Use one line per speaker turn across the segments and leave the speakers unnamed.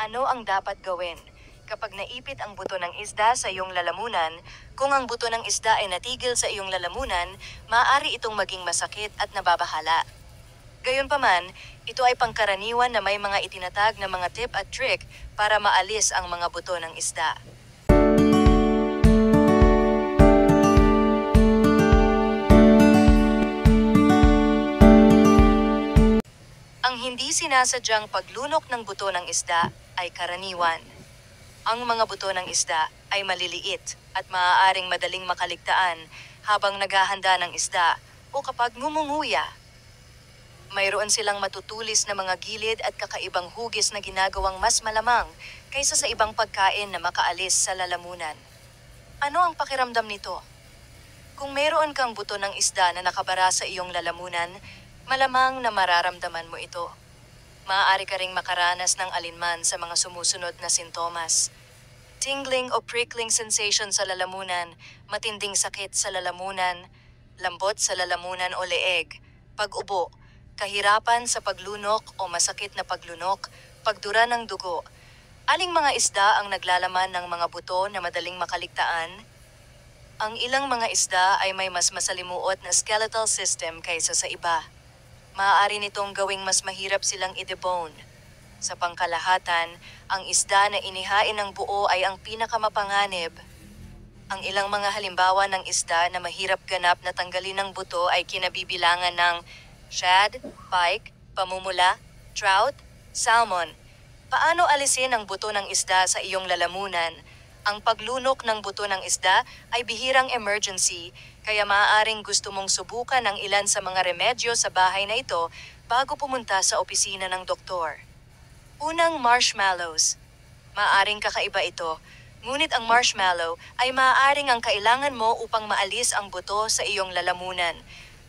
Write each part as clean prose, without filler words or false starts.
Ano ang dapat gawin? Kapag naipit ang buto ng isda sa iyong lalamunan, kung ang buto ng isda ay natigil sa iyong lalamunan, maaari itong maging masakit at nababahala. Gayunpaman, ito ay pangkaraniwan na may mga itinatag na mga tip at trick para maalis ang mga buto ng isda. Ang hindi sinasadyang paglunok ng buto ng isda ay karaniwan. Ang mga buto ng isda ay maliliit at maaaring madaling makaligtaan habang naghahanda ng isda o kapag ngumunguya. Mayroon silang matutulis na mga gilid at kakaibang hugis na ginagawang mas malamang kaysa sa ibang pagkain na makaalis sa lalamunan. Ano ang pakiramdam nito? Kung mayroon kang buto ng isda na nakabara sa iyong lalamunan, malamang na mararamdaman mo ito. Maaari ka ring makaranas ng alinman sa mga sumusunod na sintomas. Tingling o prickling sensation sa lalamunan, matinding sakit sa lalamunan, lambot sa lalamunan o leeg, pag-ubo, kahirapan sa paglunok o masakit na paglunok, pagdura ng dugo. Aling mga isda ang naglalaman ng mga buto na madaling makaligtaan? Ang ilang mga isda ay may mas masalimuot na skeletal system kaysa sa iba. Maaari nitong gawing mas mahirap silang i-debone. Sa pangkalahatan, ang isda na inihain ng buo ay ang pinakamapanganib. Ang ilang mga halimbawa ng isda na mahirap ganap na tanggalin ng buto ay kinabibilangan ng shad, pike, pamumula, trout, salmon. Paano alisin ang buto ng isda sa iyong lalamunan? Ang paglunok ng buto ng isda ay bihirang emergency, kaya maaaring gusto mong subukan ang ilan sa mga remedyo sa bahay na ito bago pumunta sa opisina ng doktor. Unang, marshmallows. Maaaring kakaiba ito, ngunit ang marshmallow ay maaaring ang kailangan mo upang maalis ang buto sa iyong lalamunan.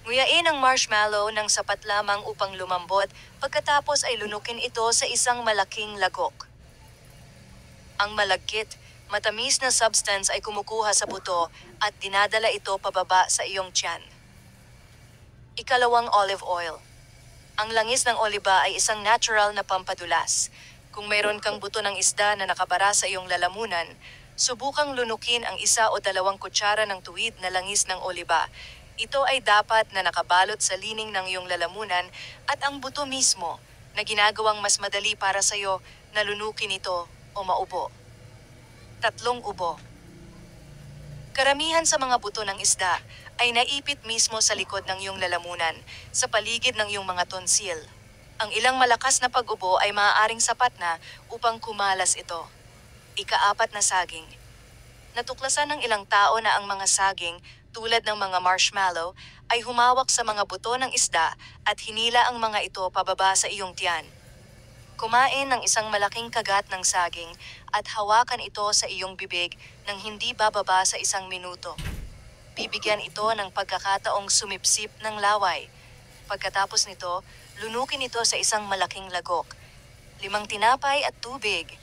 Nguyain ang marshmallow ng sapat lamang upang lumambot, pagkatapos ay lunukin ito sa isang malaking lagok. Ang malagkit, matamis na substance ay kumukuha sa buto at dinadala ito pababa sa iyong tiyan. Ikalawang, olive oil. Ang langis ng oliba ay isang natural na pampadulas. Kung mayroon kang buto ng isda na nakabara sa iyong lalamunan, subukang lunukin ang 1 o 2 kutsara ng tuwid na langis ng oliba. Ito ay dapat na nakabalot sa lining ng iyong lalamunan at ang buto mismo na ginagawang mas madali para sa iyo na lunukin ito o maubo. 3, ubo. Karamihan sa mga buto ng isda ay naipit mismo sa likod ng iyong lalamunan, sa paligid ng iyong mga tonsil. Ang ilang malakas na pag-ubo ay maaaring sapat na upang kumalas ito. Ika-4 na saging. Natuklasan ng ilang tao na ang mga saging, tulad ng mga marshmallow, ay humawak sa mga buto ng isda at hinila ang mga ito pababa sa iyong tiyan. Kumain ng isang malaking kagat ng saging at hawakan ito sa iyong bibig nang hindi bababa sa 1 minuto. Bibigyan ito ng pagkakataong sumipsip ng laway. Pagkatapos nito, lunukin ito sa isang malaking lagok. 5 tinapay at tubig.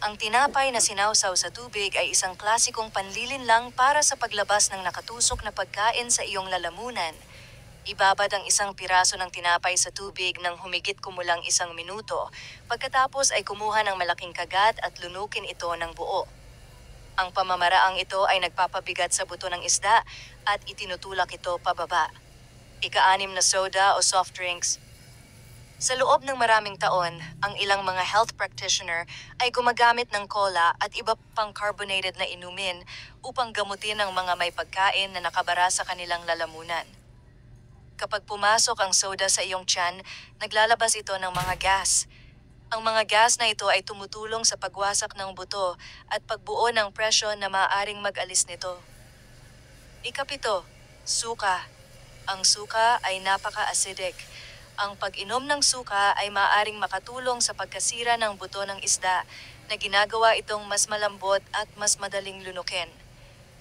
Ang tinapay na sinawsaw sa tubig ay isang klasikong panlilinlang para sa paglabas ng nakatusok na pagkain sa iyong lalamunan. Ibabad ang 1 piraso ng tinapay sa tubig nang humigit kumulang 1 minuto. Pagkatapos ay kumuha ng malaking kagat at lunukin ito ng buo. Ang pamamaraang ito ay nagpapabigat sa buto ng isda at itinutulak ito pababa. Ika-6 na soda o soft drinks. Sa loob ng maraming taon, ang ilang mga health practitioner ay gumagamit ng cola at iba pang carbonated na inumin upang gamutin ang mga may pagkain na nakabara sa kanilang lalamunan. Kapag pumasok ang soda sa iyong tiyan, naglalabas ito ng mga gas. Ang mga gas na ito ay tumutulong sa pagwasak ng buto at pagbuo ng presyon na maaaring mag-alis nito. Ika-7, suka. Ang suka ay napaka-acidic. Ang pag-inom ng suka ay maaaring makatulong sa pagkasira ng buto ng isda na ginagawa itong mas malambot at mas madaling lunukin.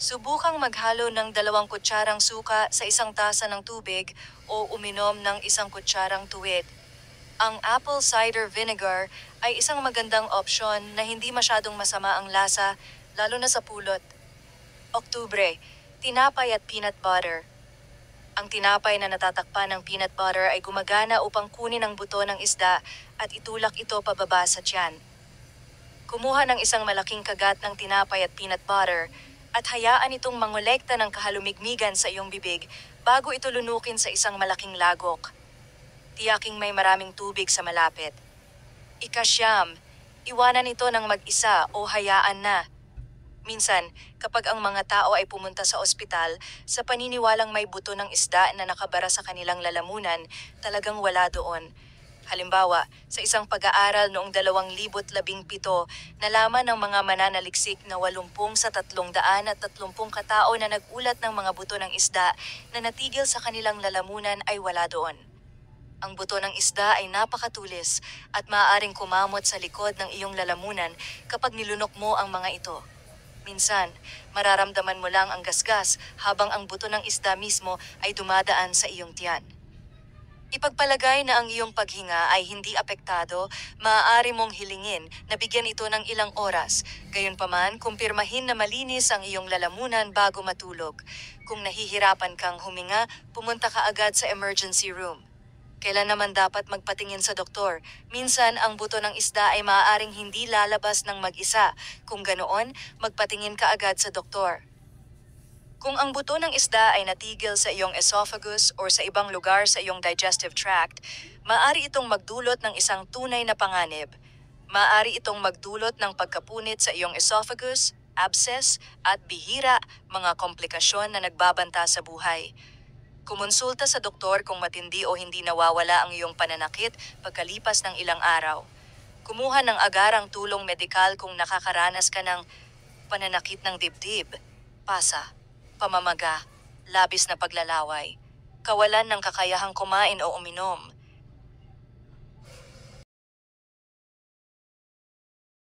Subukang maghalo ng 2 kutsarang suka sa 1 tasa ng tubig o uminom ng 1 kutsarang tuwid. Ang apple cider vinegar ay isang magandang opsyon na hindi masyadong masama ang lasa, lalo na sa pulot. Oktubre, tinapay at peanut butter. Ang tinapay na natatakpan ng peanut butter ay gumagana upang kunin ang buto ng isda at itulak ito pababa sa tiyan. Kumuha ng isang malaking kagat ng tinapay at peanut butter at hayaan itong mangolekta ng kahalumigmigan sa iyong bibig bago ito lunukin sa isang malaking lagok. Tiyaking may maraming tubig sa malapit. Ika-9, iwanan ito ng mag-isa o hayaan na. Minsan, kapag ang mga tao ay pumunta sa ospital, sa paniniwalang may buto ng isda na nakabara sa kanilang lalamunan, talagang wala doon. Halimbawa, sa isang pag-aaral noong 2017, nalaman ng mga mananaliksik na 80 sa 330 katao na nagulat ng mga buto ng isda na natigil sa kanilang lalamunan ay wala doon. Ang buto ng isda ay napakatulis at maaaring kumamot sa likod ng iyong lalamunan kapag nilunok mo ang mga ito. Minsan, mararamdaman mo lang ang gasgas habang ang buto ng isda mismo ay dumadaan sa iyong tiyan. Ipagpalagay na ang iyong paghinga ay hindi apektado, maaari mong hilingin na bigyan ito ng ilang oras. Gayunpaman, kumpirmahin na malinis ang iyong lalamunan bago matulog. Kung nahihirapan kang huminga, pumunta ka agad sa emergency room. Kailan naman dapat magpatingin sa doktor? Minsan, ang buto ng isda ay maaaring hindi lalabas ng mag-isa. Kung ganoon, magpatingin ka agad sa doktor. Kung ang buto ng isda ay natigil sa iyong esophagus o sa ibang lugar sa iyong digestive tract, maaari itong magdulot ng isang tunay na panganib. Maaari itong magdulot ng pagkapunit sa iyong esophagus, abscess, at bihira, mga komplikasyon na nagbabanta sa buhay. Kumonsulta sa doktor kung matindi o hindi nawawala ang iyong pananakit pagkalipas ng ilang araw. Kumuha ng agarang tulong medikal kung nakakaranas ka ng pananakit ng dibdib, pasa, pamamaga, labis na paglalaway, kawalan ng kakayahang kumain o uminom,